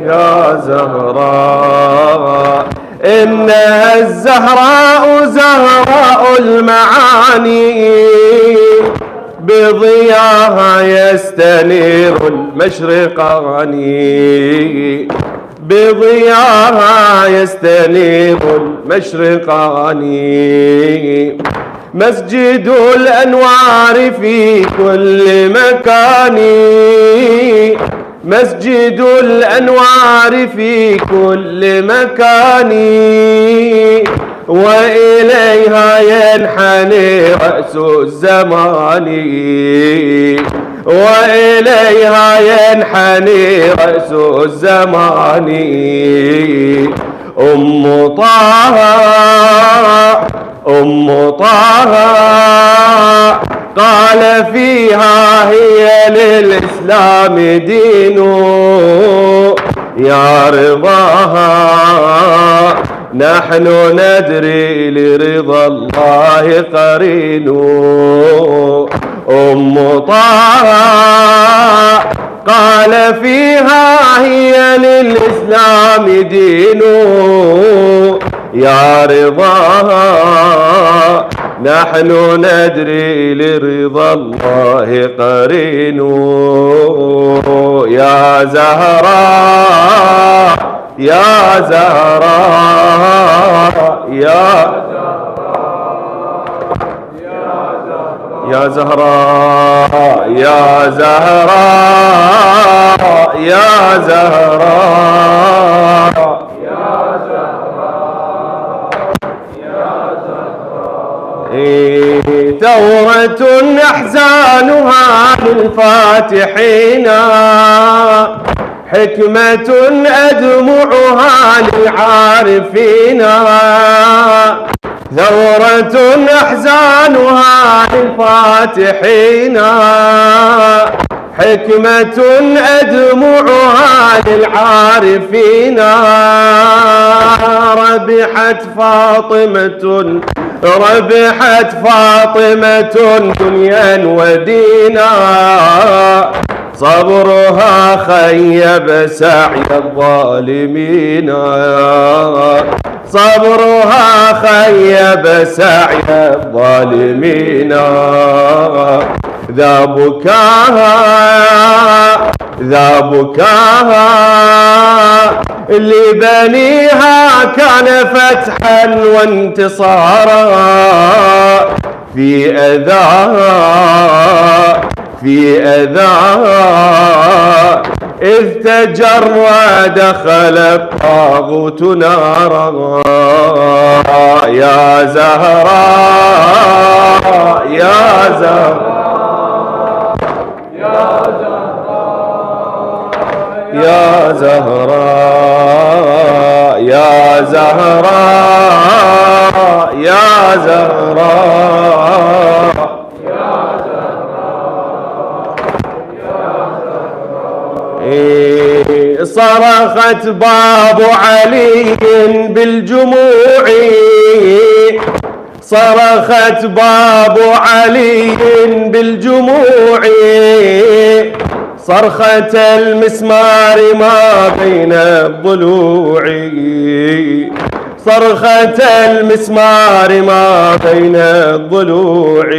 يا زهراء إنها الزهراء زهراء المعاني بضياها يستنير المشرقان بضياها يستنير المشرقان مسجد الأنوار في كل مكان مسجد الأنوار في كل مكان وإليها ينحني رأس الزمان وإليها ينحني رأس الزمان أم طه أم طه قال فيها هي للإسلام دين يا رضاها نحن ندري لرضا الله قرين أم طه قال فيها هي للإسلام دين يا رضاها نحن ندري لرضا الله قرين يا زهراء يا زهراء يا زهراء يا زهراء يا زهراء ثورة أحزانها للفاتحين حكمة أدمعها للعارفين ثورة أحزانها للفاتحين حكمة أدمعها للعارفين ربحت فاطمة دنيا ودينا صبرها خيب سعي الظالمين صبرها خيب سعي الظالمين ذا لبنيها كان فتحا وانتصارا في أذى إذ تجرد دخل الطاغوت نارا يا زهراء يا زهراء يا زهراء يا زهراء يا زهراء صرخت باب علي بالجموع صرخت باب علي بالجموع صرخة المسمار ما بين الضلوع صرخة المسمار ما بين الضلوع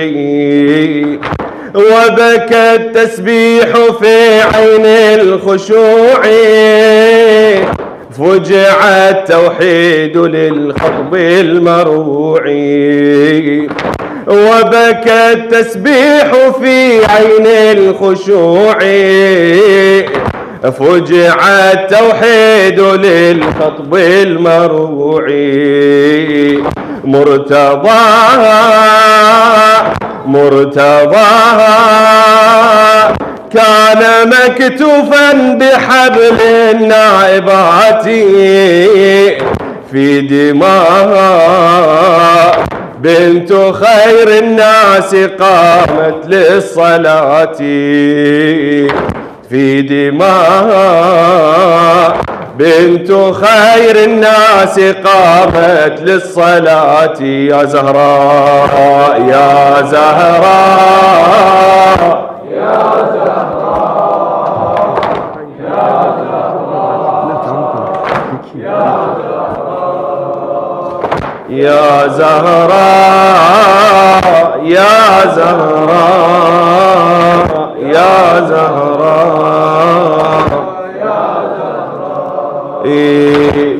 وبكى التسبيح في عين الخشوع فجع التوحيد للخطب المروع وبكى التسبيح في عين الخشوع فجع التوحيد للخطب المروع مرتضى كان مكتوفا بحبل النائبات في دماء بنت خير الناس قامت للصلاة في دماء بنت خير الناس قامت للصلاة يا زهراء يا زهراء يا زهراء يا زهراء يا زهراء يا زهراء يا زهراء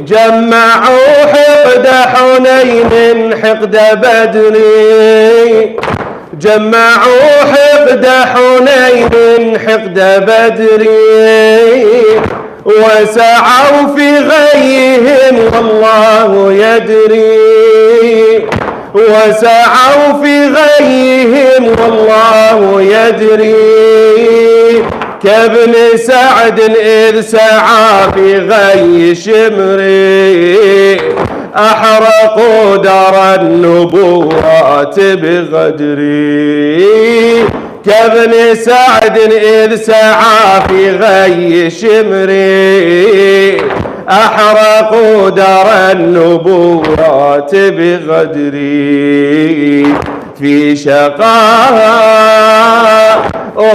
جمعوا حقد حنين حقد بدر جمعوا حقد حنين حقد بدر وسعوا في غيهم والله يدري وسعوا في غيهم والله يدري كابن سعد إذ سعى في غي شمري أحرقوا دار النبوات بغدري كابن سعد إذ سعى في غي شمري أحرقوا دار النبوات بغدري في شقاء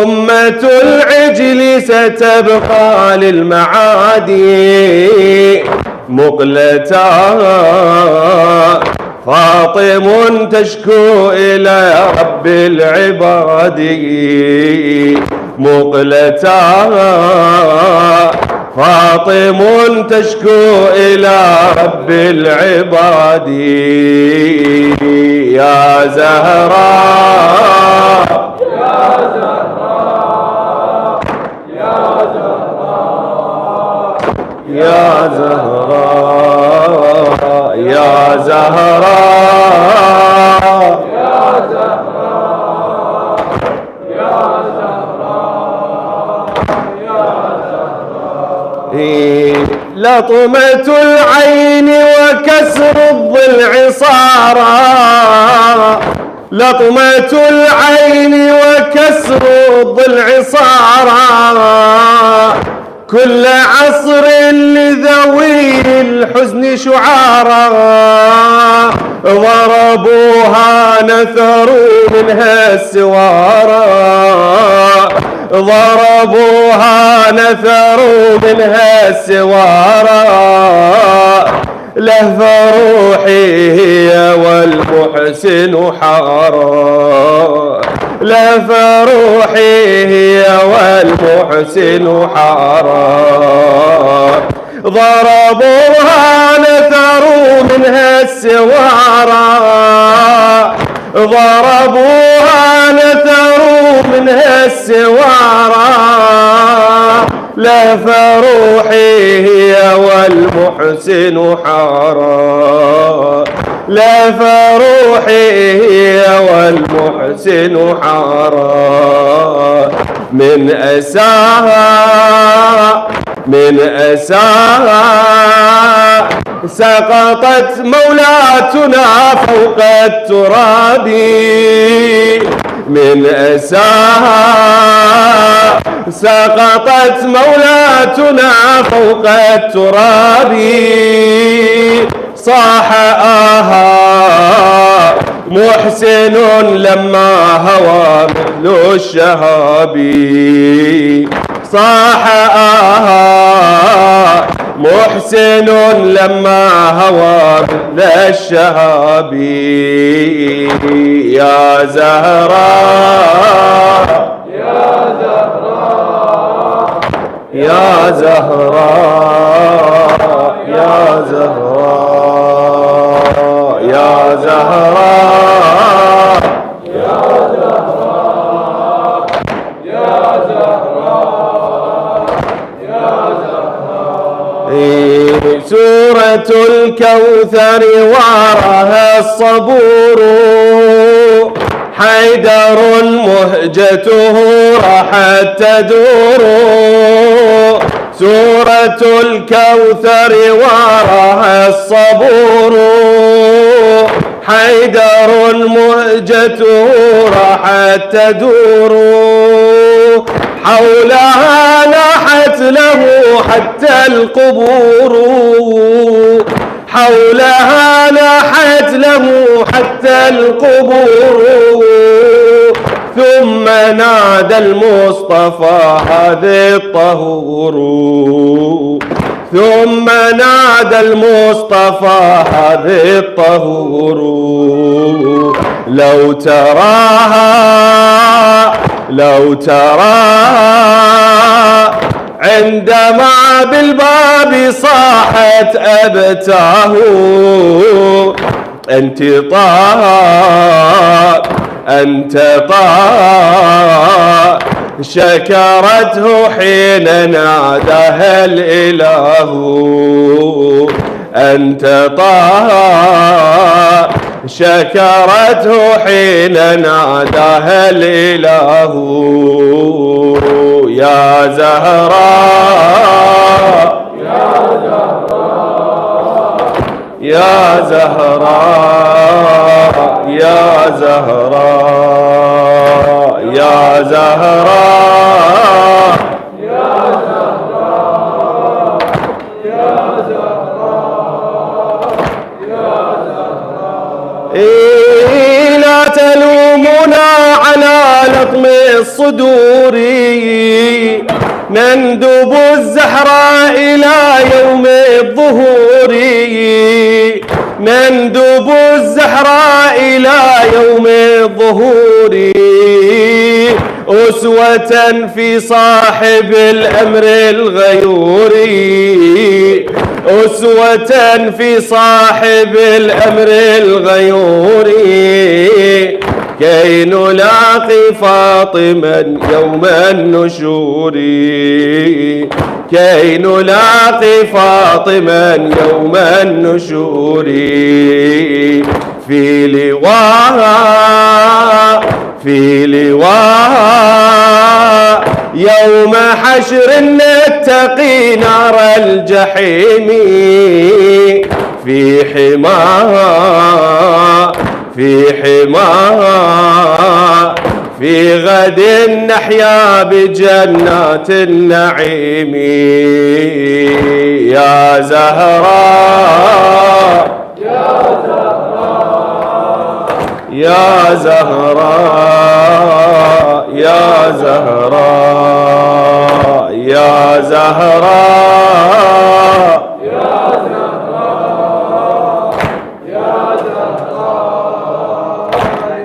أمة العجل ستبقى للمعادي مقلتا فاطم تشكو إلى رب العباد مقلتا فاطم تشكو إلى رب العباد يا زهراء يا زهراء يا زهراء يا زهراء يا زهراء يا زهراء يا زهراء لطمة العين وكسر الضلع صارا لطمة العين وكسر الضلع صارا كل عصر لذوي الحزن شعارا ضربوها نثروا منها السوارا ضربوها نثروا منها السوارا لهف روحي هي والمحسن حارا لهف روحي هي والمحسن حارا ضربوها نثروا منها السوارى ضربوها نثروا منها السوارى لف روحي هي والمحسن حارا لف روحي هي والمحسن حارا من أساها سقطت مولاتنا فوق التراب من أساها سقطت مولاتنا فوق التراب صاح آها محسن لما هوى مثل الشهاب صاح آها محسن لما هوى مثل الشهاب يا زهراء يا زهراء يا زهراء يا زهراء يا زهراء يا زهراء يا زهراء يا زهراء سورة الكوثر وراها الصبور حيدر مهجته راحت تدور سورة الكوثر وراها الصبور حيدر مهجته راحت تدور حولها ناحت له حتى القبور حولها ناحت له حتى القبور ثم نادى المصطفى هذه الطهور ثم نادى المصطفى هذه الطهور لو تراها عندما بالباب صاحت أبتاه أنت طه شكرته حين ناداها الإله أنت طه شكرته حين ناداها الإله يا زهراء يا زهراء يا زهراء يا زهراء يا زهراء يا زهراء يا زهراء لا تلومنا على لطم الصدور نندب الزهراء إلى يوم الظهور نندب الزهراء إلى يوم الظهور أسوة في صاحب الأمر الغيور أسوة في صاحب الأمر الغيور كي نلاقي فاطما يوم النشور كي نلاقي فاطما يوم النشور في لواء يوم حشر نتقي نار الجحيم في حماها في غد نحيا بجنات النعيم يا زهراء يا زهراء يا زهراء يا زهراء يا زهراء يا زهراء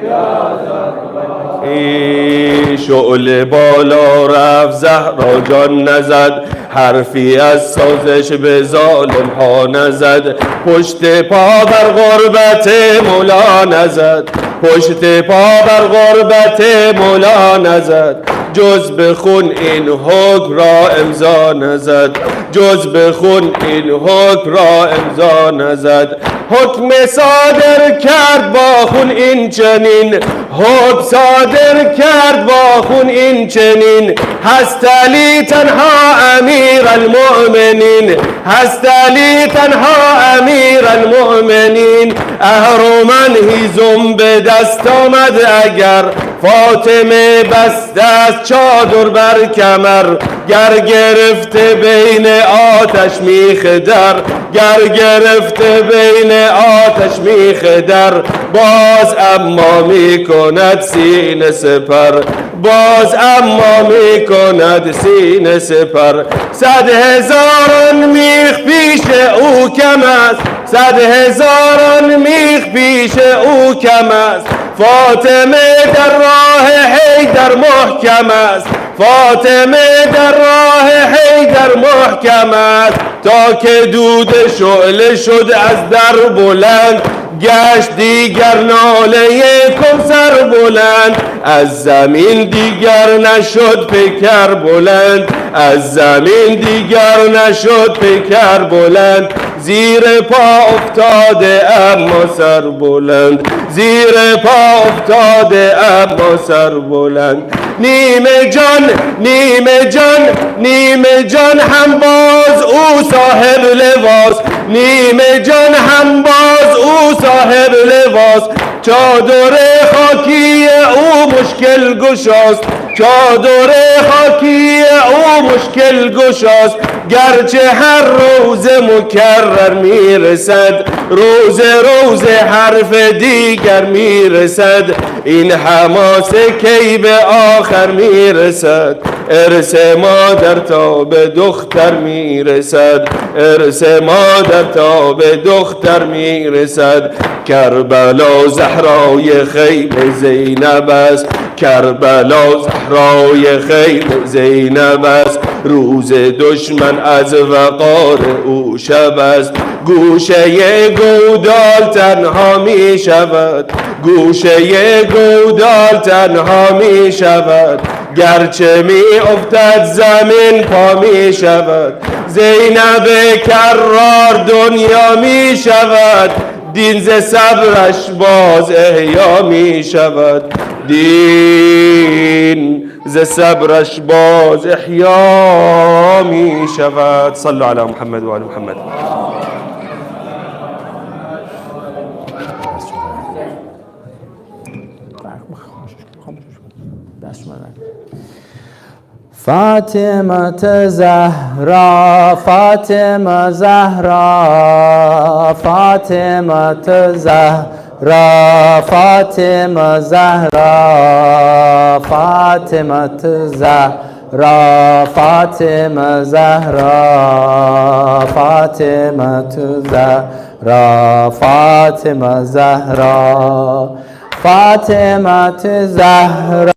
يا زهراء شعله بالا رفت زهرا جان نزد، حرفی از سازش به ظالم ها نزد، پشت پا بر غربت مولا نزد، پشت پا بر غربت مولا نزد، جز به خون این حکم را امضا نزد، جز به خون این حکم را امضا نزد. حکم صادر کرد با خون این چنین، حکم صادر کرد با خون این چنین، هست علی تنها امیر المؤمنین، هست علی تنها امیر المؤمنین. اهرمن هیزم به دست آمد اگر، فاطمه بسته است چادر بر کمر، گر گرفته بین آتش میخ در، گر گرفته بین آتش میخ در، باز اما میکند سینه سپر، باز اما میکند سینه سپر. 100,000 میخ پیش او کم است، 100,000 میخ پیش او کم است، فاطمه در راه حیدر محکم است، فاطمه در راه حیدر محکم است. تا که دود شعله شد از در بلند، گشت دیگر ناله کوثر بلند، از زمین دیگر نشد پیکر بلند، از زمین دیگر نشد پیکر بلند. زیر پا افتاده اما سر بلند، زیر پا افتاده اما سر بلند. نیمه جان نیمه جان نیمه جان هم باز او صاحب لباس، نیمه جان هم باز او صاحب لباس. چادر خاکی او مشکل گشاست، چادر خاکی او مشکل گشاست. گرچه هر روز مکرر میرسد، روز روز حرف دیگر میرسد، این حماسه کی به آخر میرسد. ارث مادر تا به دختر میرسد، ارث مادر تا به دختر میرسد. کربلا زهرای خیل زینب است، کربلا زهرای خیل زینب است. روز دشمن از وقار او شب است، گوشه گودال تنها می شود، گوشه گودال تنها می شود. گرچه می افتد زمین پا می شود، زینب کرار دنیا می شود. دین ز صبرش باز احیا می شود، دین ز صبرش باز احیا می شود. صلوا علی محمد و آل محمد. فاطمه زهرا، فاطمه زهرا، فاطمه زهرا، فاطمه زهرا، فاطمه زهرا، فاطمه زهرا، فاطمه زهرا، فاطمه زهرا، فاطمه زهرا.